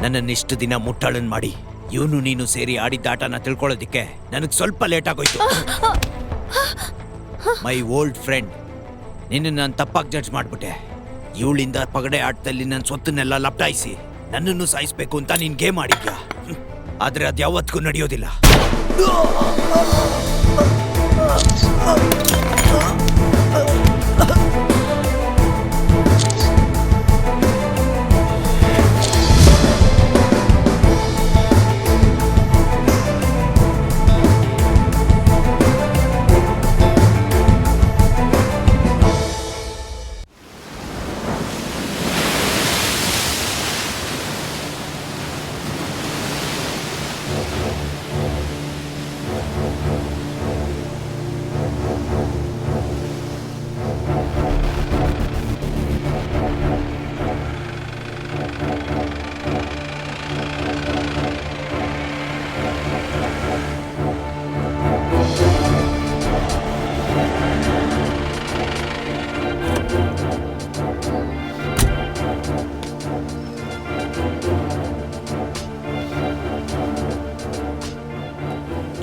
ನನ್ನನ್ನಿಷ್ಟು ದಿನ ಮುಟ್ಟಾಳನ್ ಮಾಡಿ ಇವನು ನೀನು ಸೇರಿ ಆಡಿದ್ದ ಆಟನ ತಿಳ್ಕೊಳ್ಳೋದಿಕ್ಕೆ ನನಗೆ ಸ್ವಲ್ಪ ಲೇಟ್ ಆಗೋಯ್ತು. ಮೈ ಓಲ್ಡ್ ಫ್ರೆಂಡ್, ನಿನ್ನ ನಾನು ತಪ್ಪಾಗಿ ಜಡ್ಜ್ ಮಾಡ್ಬಿಟ್ಟೆ. ಇವಳಿಂದ ಪಗಡೆ ಆಟದಲ್ಲಿ ನನ್ನ ಸ್ವತ್ತನ್ನೆಲ್ಲ ಲಪ್ಟಾಯಿಸಿ ನನ್ನನ್ನು ಸಾಯಿಸ್ಬೇಕು ಅಂತ ನೀನ್ ಗೇಮ್ ಆಡಿದ್ಯಾ. ಆದ್ರೆ ಅದು ಯಾವತ್ತಿಗೂ ನಡೆಯೋದಿಲ್ಲ.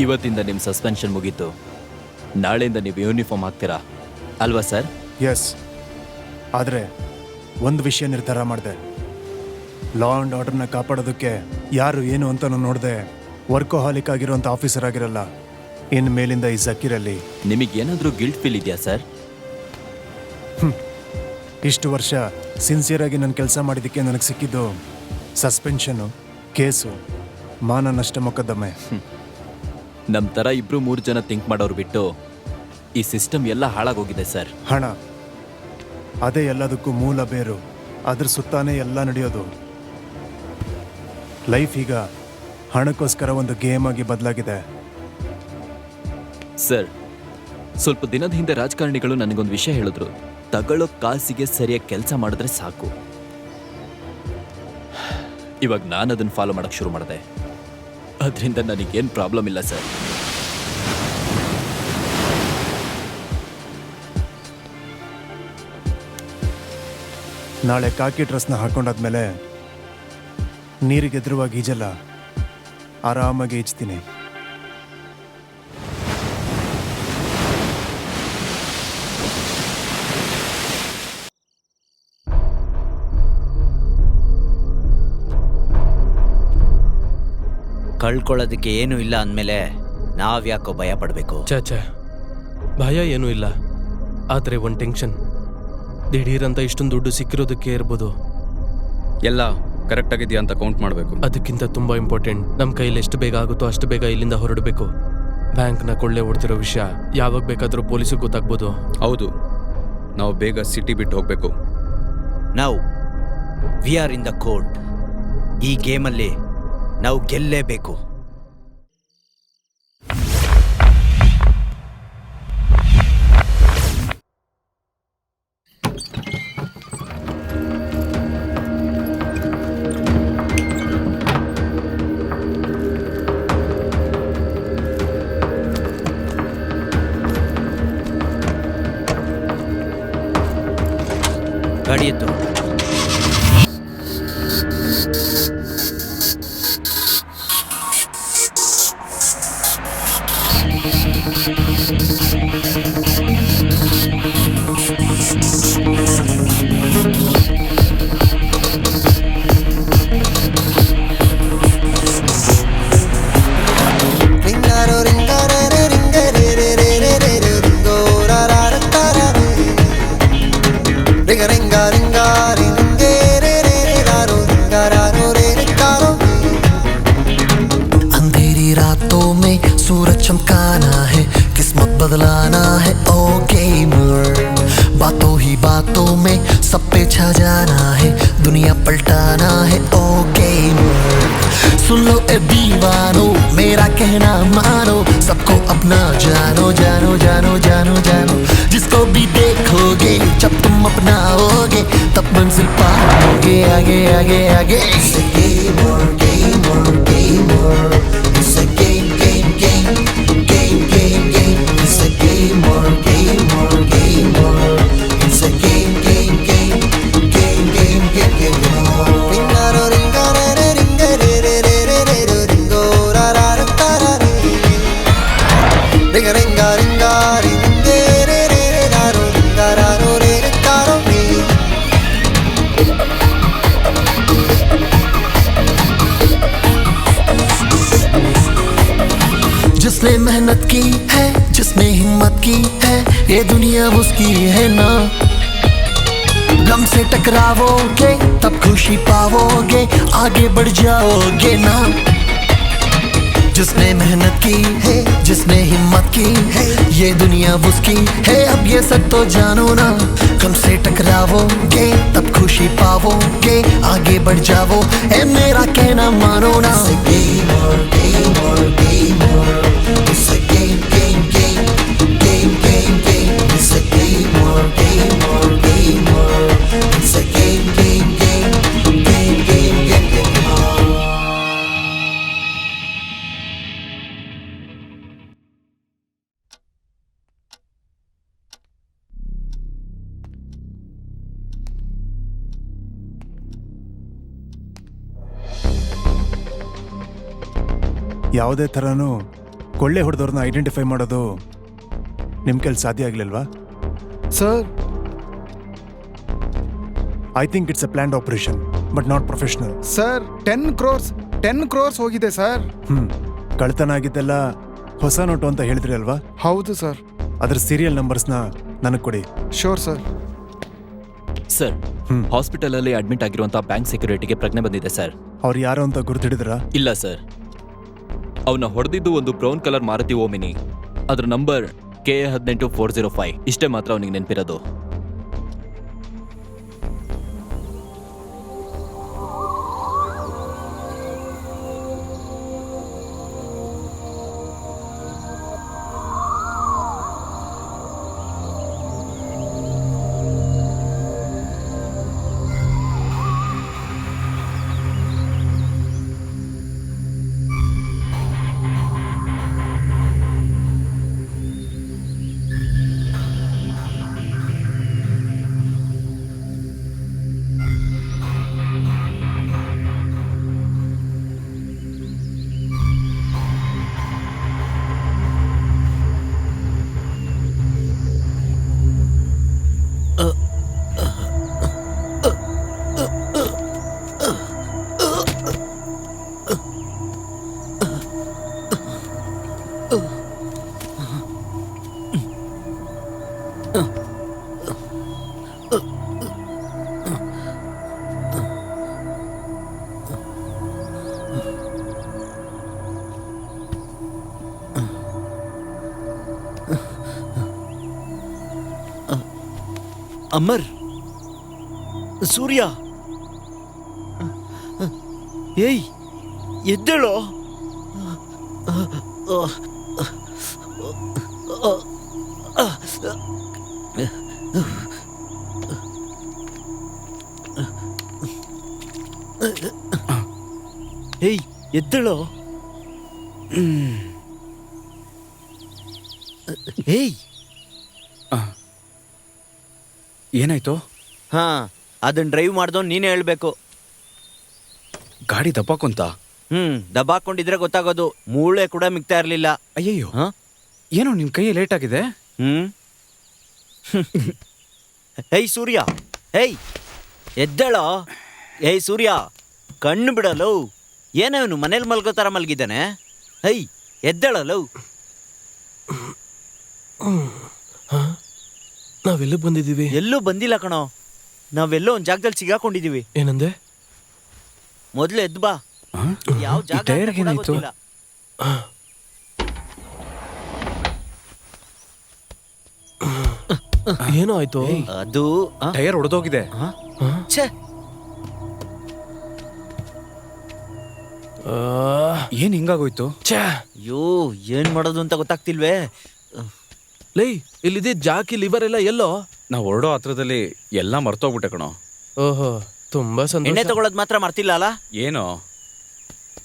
ಇವತ್ತಿಂದ ನಿಮ್ಮ ಸಸ್ಪೆನ್ಷನ್ ಮುಗೀತು. ನಾಳೆಯಿಂದ ನೀವು ಯೂನಿಫಾರ್ಮ್ ಹಾಕ್ತೀರಾ ಅಲ್ವಾ ಸರ್? ಎಸ್. ಆದರೆ ಒಂದು ವಿಷಯ ನಿರ್ಧಾರ ಮಾಡಿದೆ. ಲಾ ಆ್ಯಂಡ್ ಆರ್ಡರ್ನ ಕಾಪಾಡೋದಕ್ಕೆ ಯಾರು ಏನು ಅಂತ ನೋಡದೆ ವರ್ಕೋಹಾಲಿಕ್ ಆಗಿರೋಂಥ ಆಫೀಸರ್ ಆಗಿರಲ್ಲ. ಇನ್ನು ಮೇಲಿಂದ ಈ ಜಕೀರಲ್ಲಿ ನಿಮಗೇನಾದರೂ ಗಿಲ್ಟ್ ಫೀಲ್ ಇದೆಯಾ ಸರ್? ಇಷ್ಟು ವರ್ಷ ಸಿನ್ಸಿಯರಾಗಿ ನಾನು ಕೆಲಸ ಮಾಡಿದ್ದಕ್ಕೆ ನನಗೆ ಸಿಕ್ಕಿದ್ದು ಸಸ್ಪೆನ್ಷನು, ಕೇಸು, ಮಾನ ನಷ್ಟ ಮೊಕದ್ದಮೆ. ನಮ್ಮ ಥರ 2-3 ಜನ ಥಿಂಕ್ ಮಾಡೋರು ಬಿಟ್ಟು ಈ ಸಿಸ್ಟಮ್ ಎಲ್ಲ ಹಾಳಾಗೋಗಿದೆ ಸರ್. ಹಣ ಅದೇ ಎಲ್ಲದಕ್ಕೂ ಮೂಲ ಬೇರು. ಅದ್ರ ಸುತ್ತಾನೇ ಎಲ್ಲ ನಡೆಯೋದು. ಲೈಫ್ ಈಗ ಹಣಕ್ಕೋಸ್ಕರ ಒಂದು ಗೇಮ್ ಆಗಿ ಬದಲಾಗಿದೆ. ಸರ್, ಸ್ವಲ್ಪ ದಿನದ ಹಿಂದೆ ರಾಜಕಾರಣಿಗಳು ನನಗೊಂದು ವಿಷಯ ಹೇಳಿದ್ರು. ತಗೊಳ್ಳೋ ಕಾಸಿಗೆ ಸರಿಯಾಗಿ ಕೆಲಸ ಮಾಡಿದ್ರೆ ಸಾಕು. ಇವಾಗ ನಾನು ಅದನ್ನು ಫಾಲೋ ಮಾಡಕ್ಕೆ ಶುರು ಮಾಡಿದೆ. ಅದರಿಂದ ನನಗೇನು ಪ್ರಾಬ್ಲಮ್ ಇಲ್ಲ ಸರ್. ನಾಳೆ ಕಾಕಿ ಡ್ರೆಸ್ನ ಹಾಕೊಂಡಾದ್ಮೇಲೆ ನೀರಿಗೆ ಎದುರುವಾಗಿ ಈಜಲ್ಲ, ಆರಾಮಾಗಿ ಈಜ್ತೀನಿ. ಕಳ್ಕೊಳ್ಳೋದಕ್ಕೆ ಏನೂ ಇಲ್ಲ ಅಂದಮೇಲೆ ನಾವ್ಯಾಕೋ ಭಯ ಪಡಬೇಕು? ಚಾಚಾ, ಭಯ ಏನೂ ಇಲ್ಲ. ಆದರೆ ಒಂದು ಟೆನ್ಷನ್. ದಿಢೀರಂತ ಇಷ್ಟೊಂದು ದುಡ್ಡು ಸಿಕ್ಕಿರೋದಕ್ಕೆ ಇರ್ಬೋದು. ಎಲ್ಲ ಕರೆಕ್ಟ್ ಆಗಿದೆಯಾ ಅಂತ ಕೌಂಟ್ ಮಾಡಬೇಕು. ಅದಕ್ಕಿಂತ ತುಂಬ ಇಂಪಾರ್ಟೆಂಟ್, ನಮ್ಮ ಕೈಯಲ್ಲಿ ಎಷ್ಟು ಬೇಗ ಆಗುತ್ತೋ ಅಷ್ಟು ಬೇಗ ಇಲ್ಲಿಂದ ಹೊರಡಬೇಕು. ಬ್ಯಾಂಕ್ನ ಕೊಳ್ಳೆ ಹೊಡ್ತಿರೋ ವಿಷಯ ಯಾವಾಗ ಬೇಕಾದರೂ ಪೊಲೀಸಿಗೆ ಗೊತ್ತಾಗ್ಬೋದು. ಹೌದು, ನಾವು ಬೇಗ ಸಿಟಿ ಬಿಟ್ಟು ಹೋಗಬೇಕು. ನಾವು we are in the court. ಈ ಗೇಮಲ್ಲಿ ನಾವು ಗೆಲ್ಲೇಬೇಕು. ಗಾಡಿ ಎತ್ತು. सूरज चमकाना है, किस्मत बदलाना है, ओ गेमर। बातों ही बातों में सब पे छा जाना है, दुनिया पलटाना है, ओ गेमर। सुन लो ए दीवानो, मेरा कहना मानो, सबको अपना जानो जानो जानो जानो जानो। जिसको भी देखोगे जब तुम अपनाओगे, तब मंजिल पाओगे आगे आगे आगे। Gamer gamer gamer, it's a game game game game game game, it's a gamer gamer gamer, it's a game game game game game game game. Ringaro ringaro ringaro. जिसने मेहनत की है, जिसने हिम्मत की है, ये दुनिया उसकी है ना। गम से टकरावोगे तब खुशी पाओगे, आगे बढ़ जाओगे ना। जिसने मेहनत की है, जिसने हिम्मत की है, ये दुनिया उसकी है, अब ये सब तो जानो ना। गम से टकरावोगे तब खुशी पाओगे, आगे बढ़ जाओ, ए मेरा कहना मानो ना। It's a game or game or game or it's a game, game, game, game, game, game. It's a game or game or game or it's a game, game, game, game, game, game, game. ಯಾವುದೇ ಥರನೂ ಕೊಳ್ಳೆ ಹೊಡೆದವ್ರನ್ನ identify ಮಾಡೋದು ನಿಮ್ಮ ಕೈಲಿ ಸಾಧ್ಯ ಆಗಲಿಲ್ವಾ? Sir I think it's a planned operation but not professional. Sir 10 crores ಹೋಗಿದೆ sir. ಕಳ್ತನ ಆಗಿದ್ದೆಲ್ಲ ಹೊಸ ನೋಟು ಅಂತ ಹೇಳಿದ್ರಿ ಅಲ್ವಾ? ಹೌದು ಸರ್. ಅದ್ರ ಸೀರಿಯಲ್ ನಂಬರ್ಸ್ನ ನನಗೆ ಕೊಡಿ. Sure sir. ಸರ್, ಹಾಸ್ಪಿಟಲ್ ಅಲ್ಲಿ ಅಡ್ಮಿಟ್ ಆಗಿರುವಂತ ಬ್ಯಾಂಕ್ ಸೆಕ್ಯೂರಿಟಿಗೆ ಪ್ರಜ್ಞೆ ಬಂದಿದೆ ಸರ್. ಅವ್ರು ಯಾರು ಅಂತ ಗುರುತಿಡಿದ್ರಾ? ಇಲ್ಲ ಸರ್, ಅವನ್ನ ಹೊಡೆದಿದ್ದು ಒಂದು ಬ್ರೌನ್ ಕಲರ್ ಮಾರುತಿ ಓಮಿನಿ. ಅದ್ರ ನಂಬರ್ KA18405. ಇಷ್ಟೇ ಮಾತ್ರ ಅವನಿಗೆ ನೆನಪಿರೋದು. ಅಮರ್, ಸೂರ್ಯ, ಏಯ್ ಎದ್ದೇಳೋ. ಏಯ್ ಎದ್ದೇಳೋ. ಏಯ್ ಏನಾಯ್ತು? ಹಾ, ಅದನ್ನ ಡ್ರೈವ್ ಮಾಡ್ದವ್ ನೀನೇ ಹೇಳ್ಬೇಕು. ಗಾಡಿ ದಪ್ಪಾಕೊಂತ? ದಬಾಕೊಂಡಿದ್ರೆ ಗೊತ್ತಾಗೋದು. ಮೂಳೆ ಕೂಡ ಮಿಗ್ತಾ ಇರ್ಲಿಲ್ಲ. ಅಯ್ಯಯ್ಯೋ, ಹಾ? ಏನೋ ನಿನ್ ಕೈ ಲೇಟ್ ಆಗಿದೆ. ಏಯ್ ಸೂರ್ಯ, ಏಯ್ ಎದ್ದೇಳೋ. ಏಯ್ ಸೂರ್ಯ, ಕಣ್ಣು ಬಿಡಲು. ಏನವನು ಮನೇಲಿ ಮಲ್ಗೋ ಥರ ಮಲ್ಗಿದ್ದಾನೆ. ಏಯ್ ಎದ್ದೇಳಲು. ನಾವೆಲ್ಲ ಬಂದಿದ್ದೀವಿ? ಎಲ್ಲೂ ಬಂದಿಲ್ಲ ಕಣೋ, ನಾವೆಲ್ಲೋ ಒಂದ್ ಜಾಗದಲ್ಲಿ ಸಿಗಾಕೊಂಡಿದೀವಿ. ಏನಂದೆ? ಮೊದ್ಲು ಎದ್ ಬಾ. ಯಾವ ಜಾಗ ಅಂತ ಕೂಡ ಗೊತ್ತಿಲ್ಲ. ಏನೋ ಆಯ್ತು? ಅದು ಟೈರ್ ಹೊಡೆದೋಗಿದೆ. ಛೇ, ಏನ್ ಹಿಂಗಾಗೋಯ್ತು? ಅಯ್ಯೋ, ಏನ್ ಮಾಡೋದು ಅಂತ ಗೊತ್ತಾಗ್ತಿಲ್ವೇ. ಲೈ, ಇಲ್ಲಿದೆ ಜಾಕಿ ಲಿವರ್ ಎಲ್ಲ ಎಲ್ಲೋ? ನಾವು ಹೊರಡೋ ಹತ್ರದಲ್ಲಿ ಎಲ್ಲ ಮರ್ತೋಗ್ಬಿಟ್ಟೆ ಕಣೋ. ಓಹೋ, ತುಂಬಾ ಸಂತೋಷ. ಎಣ್ಣೆ ತಗೊಳ್ಳೋದ್ ಮಾತ್ರ ಮರ್ತಿಲ್ಲ ಅಲ್ಲ? ಏನೋ